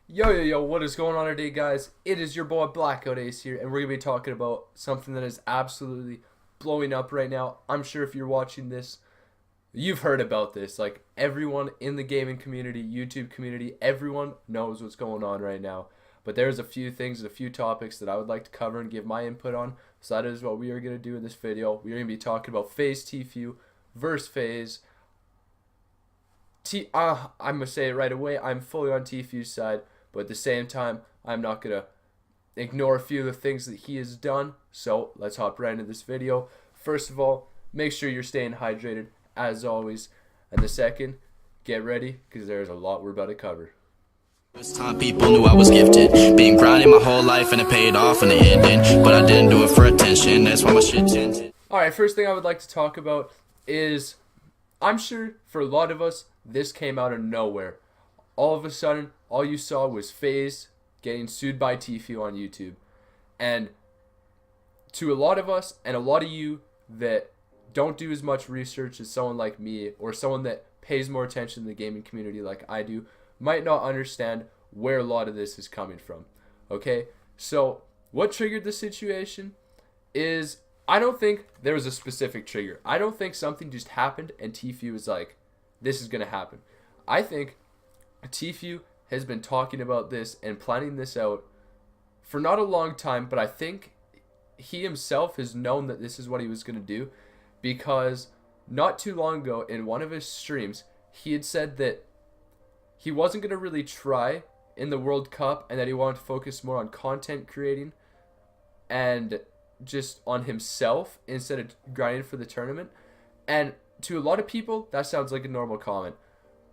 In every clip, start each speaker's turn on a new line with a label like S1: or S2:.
S1: Yo, what is going on today, guys? It is your boy Blackout Ace here, and we're going to be talking about something that is absolutely blowing up right now. I'm sure if you're watching this, you've heard about this. Like, everyone in the gaming community, YouTube community, everyone knows what's going on right now. But there's a few things, a few topics that I would like to cover and give my input on. So that is what we are going to do in this video. We're going to be talking about FaZe Tfue versus FaZe. I'm going to say it right away, I'm fully on Tfue's side. But at the same time, I'm not going to ignore a few of the things that he has done. So let's hop right into this video. First of all, make sure you're staying hydrated as always. And the second, get ready because there's a lot we're about to cover.
S2: This time people knew I was gifted. Been grinding my whole life and it paid off in the ending. But I didn't do it for attention. That's why my shit tinted.
S1: Alright, first thing I would like to talk about is, I'm sure for a lot of us, this came out of nowhere. All of a sudden, all you saw was FaZe getting sued by Tfue on YouTube. And to a lot of us, and a lot of you that don't do as much research as someone like me, or someone that pays more attention to the gaming community like I do, might not understand where a lot of this is coming from. Okay? So, what triggered the situation is, I don't think there was a specific trigger. I don't think something just happened and Tfue was like, this is going to happen. I think Tfue has been talking about this and planning this out for not a long time, but I think he himself has known that this is what he was going to do, because not too long ago in one of his streams, he had said that he wasn't going to really try in the World Cup and that he wanted to focus more on content creating and just on himself instead of grinding for the tournament. And to a lot of people, that sounds like a normal comment.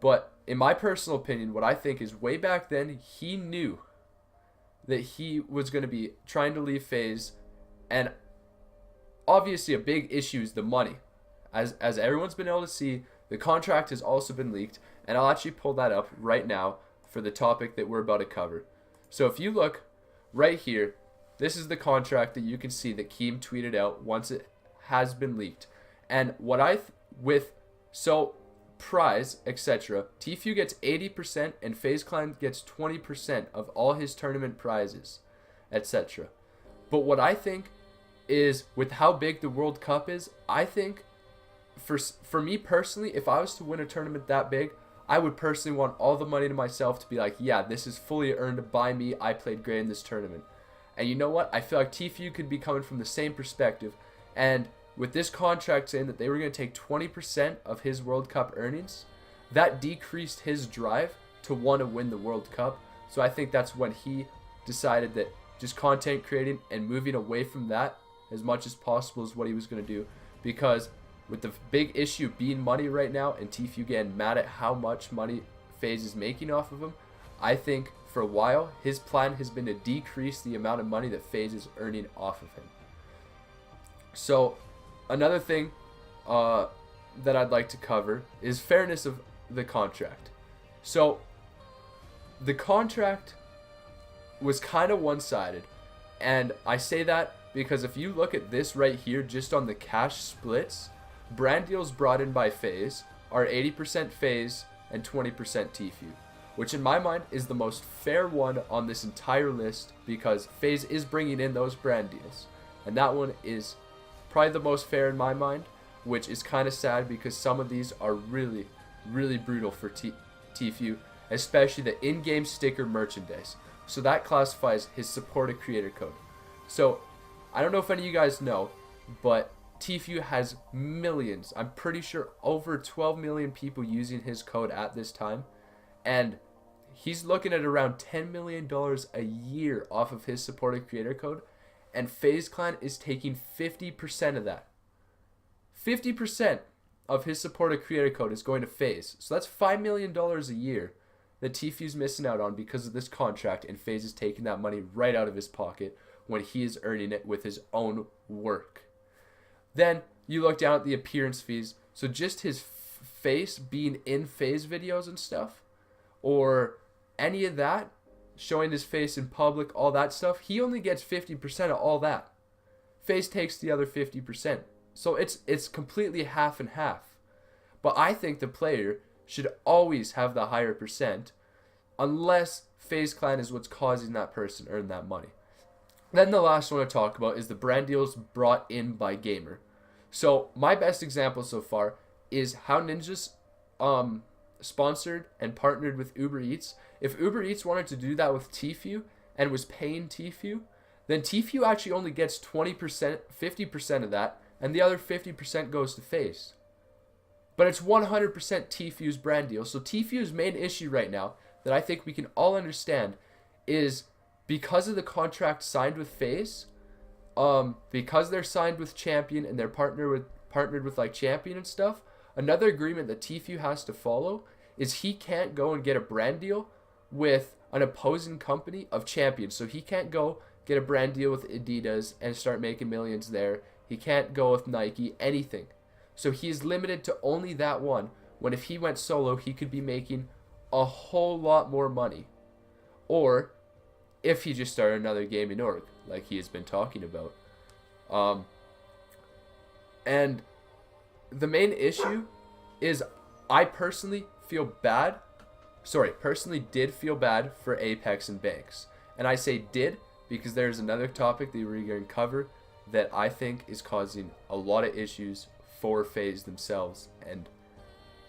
S1: But in my personal opinion, what I think is, way back then, he knew that he was going to be trying to leave FaZe. And obviously a big issue is the money. As everyone's been able to see, the contract has also been leaked. And I'll actually pull that up right now for the topic that we're about to cover. So if you look right here, this is the contract that you can see that Keem tweeted out once it has been leaked. And what prize, etc. Tfue gets 80% and FaZe Clan gets 20% of all his tournament prizes, etc. But what I think is, with how big the World Cup is, I think for me personally, if I was to win a tournament that big, I would personally want all the money to myself to be like, yeah, this is fully earned by me. I played great in this tournament. And you know what? I feel like Tfue could be coming from the same perspective. And with this contract saying that they were going to take 20% of his World Cup earnings, that decreased his drive to want to win the World Cup. So I think that's when he decided that just content creating and moving away from that as much as possible is what he was going to do. Because with the big issue being money right now, and Tfue getting mad at how much money FaZe is making off of him, I think for a while his plan has been to decrease the amount of money that FaZe is earning off of him. So another thing that I'd like to cover is fairness of the contract. So the contract was kind of one-sided, and I say that because if you look at this right here, just on the cash splits, brand deals brought in by FaZe are 80% FaZe and 20% Tfue, which in my mind is the most fair one on this entire list, because FaZe is bringing in those brand deals, and that one is probably the most fair in my mind, which is kind of sad because some of these are really, really brutal for Tfue, especially the in-game sticker merchandise. So that classifies his supported creator code. So I don't know if any of you guys know, but Tfue has millions, I'm pretty sure over 12 million people using his code at this time, and he's looking at around $10 million a year off of his supported creator code. And FaZe Clan is taking 50% of that. 50% of his supported creator code is going to FaZe. So that's $5 million a year that Tfue's missing out on because of this contract, and FaZe is taking that money right out of his pocket when he is earning it with his own work. Then you look down at the appearance fees. So just his face being in FaZe videos and stuff, or any of that, showing his face in public, all that stuff, he only gets 50% of all that. FaZe takes the other 50%. So it's completely half and half. But I think the player should always have the higher percent, unless FaZe Clan is what's causing that person earn that money. Then the last one to talk about is the brand deals brought in by Gamer. So my best example so far is how Ninja's sponsored and partnered with Uber Eats. If Uber Eats wanted to do that with Tfue and was paying Tfue, then Tfue actually only gets 20%, 50% of that, and the other 50% goes to FaZe. But it's 100% Tfue's brand deal. So Tfue's main issue right now that I think we can all understand is because of the contract signed with FaZe, because they're signed with Champion and they're partnered with like Champion and stuff, another agreement that Tfue has to follow is he can't go and get a brand deal with an opposing company of Champion. So he can't go get a brand deal with Adidas and start making millions there. He can't go with Nike, anything. So he is limited to only that one, when if he went solo, he could be making a whole lot more money. Or if he just started another gaming org, like he has been talking about. And the main issue is I personally did feel bad for Apex and Banks. And I say did because there's another topic that we're going to cover that I think is causing a lot of issues for FaZe themselves, and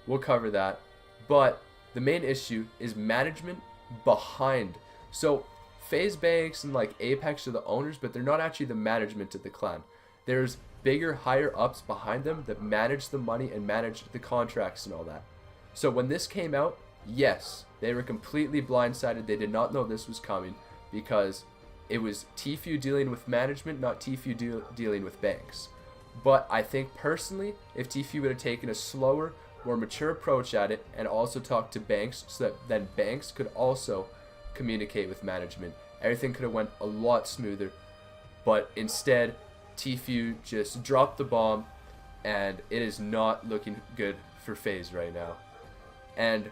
S1: we'll cover that. But the main issue is management behind. So FaZe, Banks, and like Apex are the owners, but they're not actually the management of the clan. There's bigger, higher ups behind them that manage the money and manage the contracts and all that. So when this came out, yes, they were completely blindsided. They did not know this was coming because it was Tfue dealing with management, not Tfue dealing with Banks. But I think personally, if Tfue would have taken a slower, more mature approach at it and also talked to Banks so that then Banks could also communicate with management, everything could have went a lot smoother. But instead, Tfue just dropped the bomb, and it is not looking good for FaZe right now. And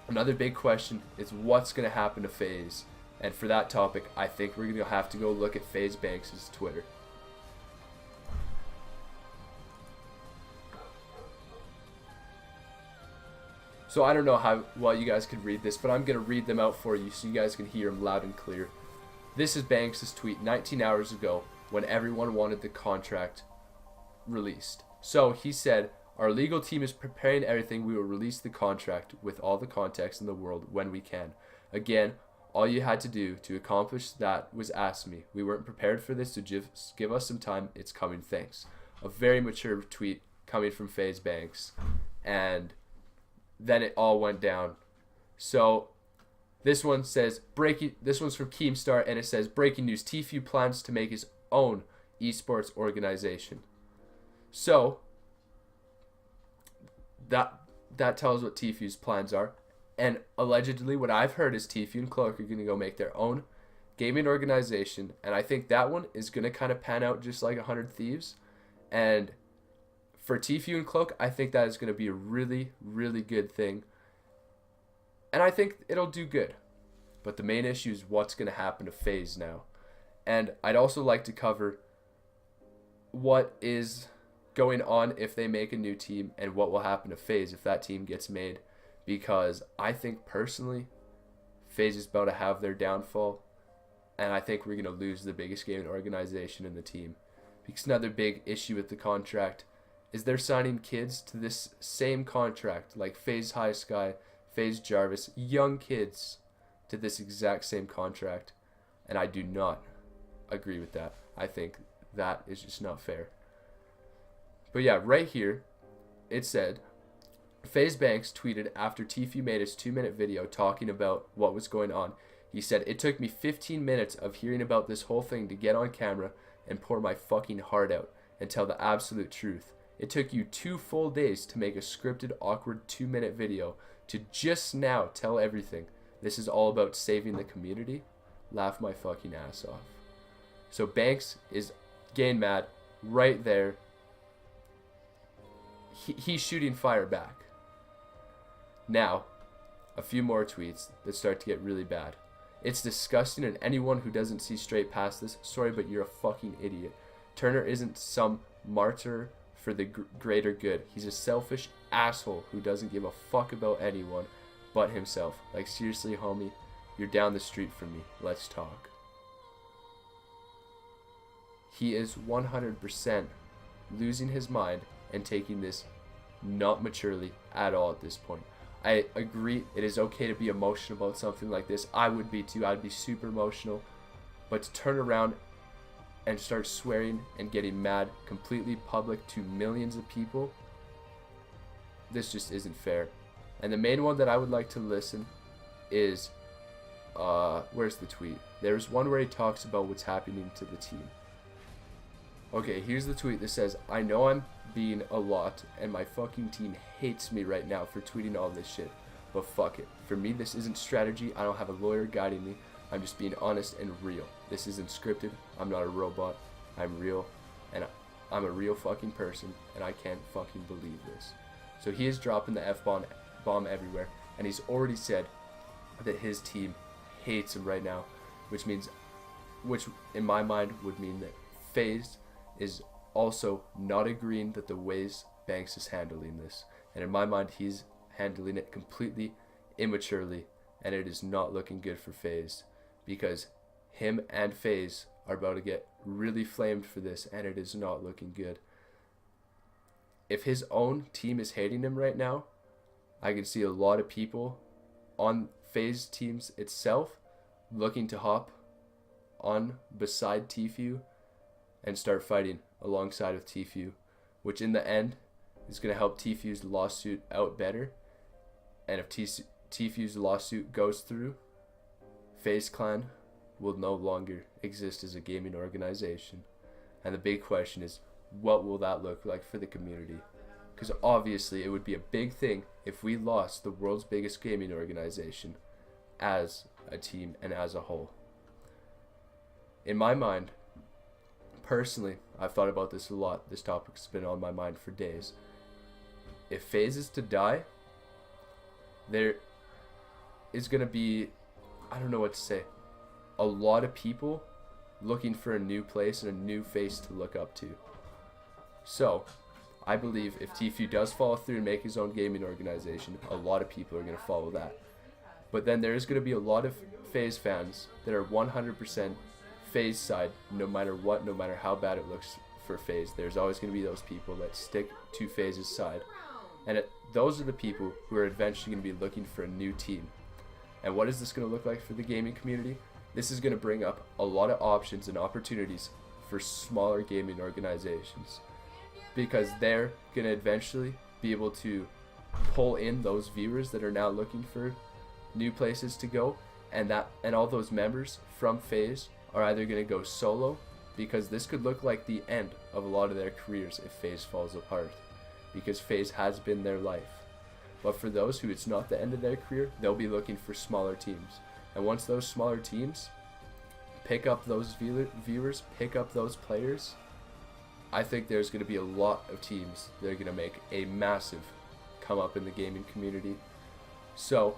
S1: another big question is what's going to happen to FaZe. And for that topic, I think we're going to have to go look at FaZe Banks' Twitter. So I don't know how well you guys could read this, but I'm going to read them out for you so you guys can hear them loud and clear. This is Banks' tweet 19 hours ago when everyone wanted the contract released. So he said, "Our legal team is preparing everything. We will release the contract with all the context in the world when we can. Again, all you had to do to accomplish that was ask me. We weren't prepared for this, so just give us some time. It's coming. Thanks." A very mature tweet coming from FaZe Banks. And then it all went down. So this one says this one's from Keemstar, and it says breaking news: Tfue plans to make his own esports organization. So that tells what Tfue's plans are. And allegedly what I've heard is Tfue and Cloak are going to go make their own gaming organization, and I think that one is going to kind of pan out just like 100 Thieves. And for Tfue and Cloak, I think that is going to be a really, really good thing. And I think it'll do good. But the main issue is what's going to happen to FaZe now. And I'd also like to cover what is going on if they make a new team and what will happen to FaZe if that team gets made. Because I think personally, FaZe is about to have their downfall. And I think we're going to lose the biggest gaming organization in the team. Because another big issue with the contract is they're signing kids to this same contract, like FaZe High Sky, FaZe Jarvis, young kids to this exact same contract. And I do not agree with that. I think that is just not fair. But yeah, right here, it said, FaZe Banks tweeted after Tfue made his 2-minute video talking about what was going on. He said, "It took me 15 minutes of hearing about this whole thing to get on camera and pour my fucking heart out and tell the absolute truth. It took you 2 full days to make a scripted, awkward 2-minute video to just now tell everything. This is all about saving the community? Laugh my fucking ass off." So Banks is getting mad right there. He's shooting fire back. Now, a few more tweets that start to get really bad. "It's disgusting, and anyone who doesn't see straight past this, sorry, but you're a fucking idiot. Turner isn't some martyr for the greater good. He's a selfish asshole who doesn't give a fuck about anyone but himself. Like, seriously, homie, You're down the street from me. Let's talk. He is 100% losing his mind and taking this not maturely at all at this point. I agree, it is okay to be emotional about something like this. I would be too. I'd be super emotional. But to turn around and start swearing and getting mad completely public to millions of people, this just isn't fair. And the main one that I would like to listen is, where's the tweet? There's one where he talks about what's happening to the team. Okay, here's the tweet that says, I know I'm being a lot and my fucking team hates me right now for tweeting all this shit, but fuck it. For me, this isn't strategy. I don't have a lawyer guiding me. I'm just being honest and real. This isn't scripted. I'm not a robot. I'm real, and I'm a real fucking person, and I can't fucking believe this. So he is dropping the F-bomb everywhere, and he's already said that his team hates him right now, which in my mind would mean that FaZe is also not agreeing that the ways Banks is handling this. And in my mind, he's handling it completely immaturely, and it is not looking good for FaZe, because him and FaZe are about to get really flamed for this, and it is not looking good. If his own team is hating him right now, I can see a lot of people on FaZe teams itself looking to hop on beside Tfue and start fighting alongside of Tfue, which in the end is going to help Tfue's lawsuit out better. And if Tfue's lawsuit goes through, FaZe Clan will no longer exist as a gaming organization. And the big question is, what will that look like for the community? Because obviously it would be a big thing if we lost the world's biggest gaming organization as a team and as a whole. In my mind, personally, I've thought about this a lot. This topic's been on my mind for days. If FaZe is to die, there is going to be, I don't know what to say, a lot of people looking for a new place and a new face to look up to. So, I believe if Tfue does follow through and make his own gaming organization, a lot of people are going to follow that. But then there is going to be a lot of FaZe fans that are 100% FaZe side, no matter what, no matter how bad it looks for FaZe. There's always going to be those people that stick to FaZe's side. And those are the people who are eventually going to be looking for a new team. And what is this going to look like for the gaming community? This is going to bring up a lot of options and opportunities for smaller gaming organizations, because they're going to eventually be able to pull in those viewers that are now looking for new places to go, and all those members from FaZe are either going to go solo, because this could look like the end of a lot of their careers if FaZe falls apart, because FaZe has been their life. But for those who it's not the end of their career, they'll be looking for smaller teams. And once those smaller teams pick up those viewers, pick up those players, I think there's going to be a lot of teams that are going to make a massive come up in the gaming community. So,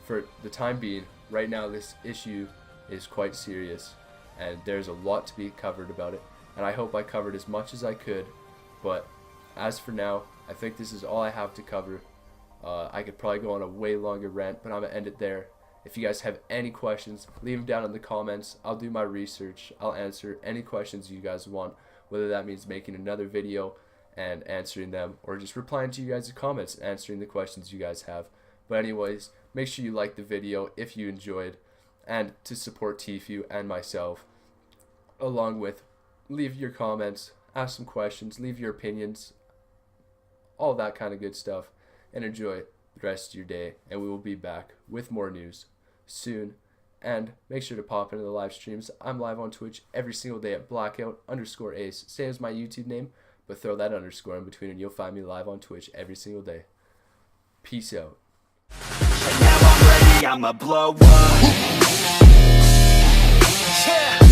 S1: for the time being, right now this issue is quite serious, and there's a lot to be covered about it, and I hope I covered as much as I could. But as for now, I think this is all I have to cover. I could probably go on a way longer rant, but I'm going to end it there. If you guys have any questions, leave them down in the comments. I'll do my research. I'll answer any questions you guys want, whether that means making another video and answering them, or just replying to you guys' comments, answering the questions you guys have. But anyways, make sure you like the video if you enjoyed, and to support Tfue and myself, along with leave your comments, ask some questions, leave your opinions, all that kind of good stuff, and enjoy the rest of your day. And we will be back with more news soon. And make sure to pop into the live streams. I'm live on Twitch every single day at blackout_ace, same as my YouTube name, but throw that underscore in between and you'll find me live on Twitch every single day. Peace out.
S3: And now I'm ready, I'ma blow up. Yeah.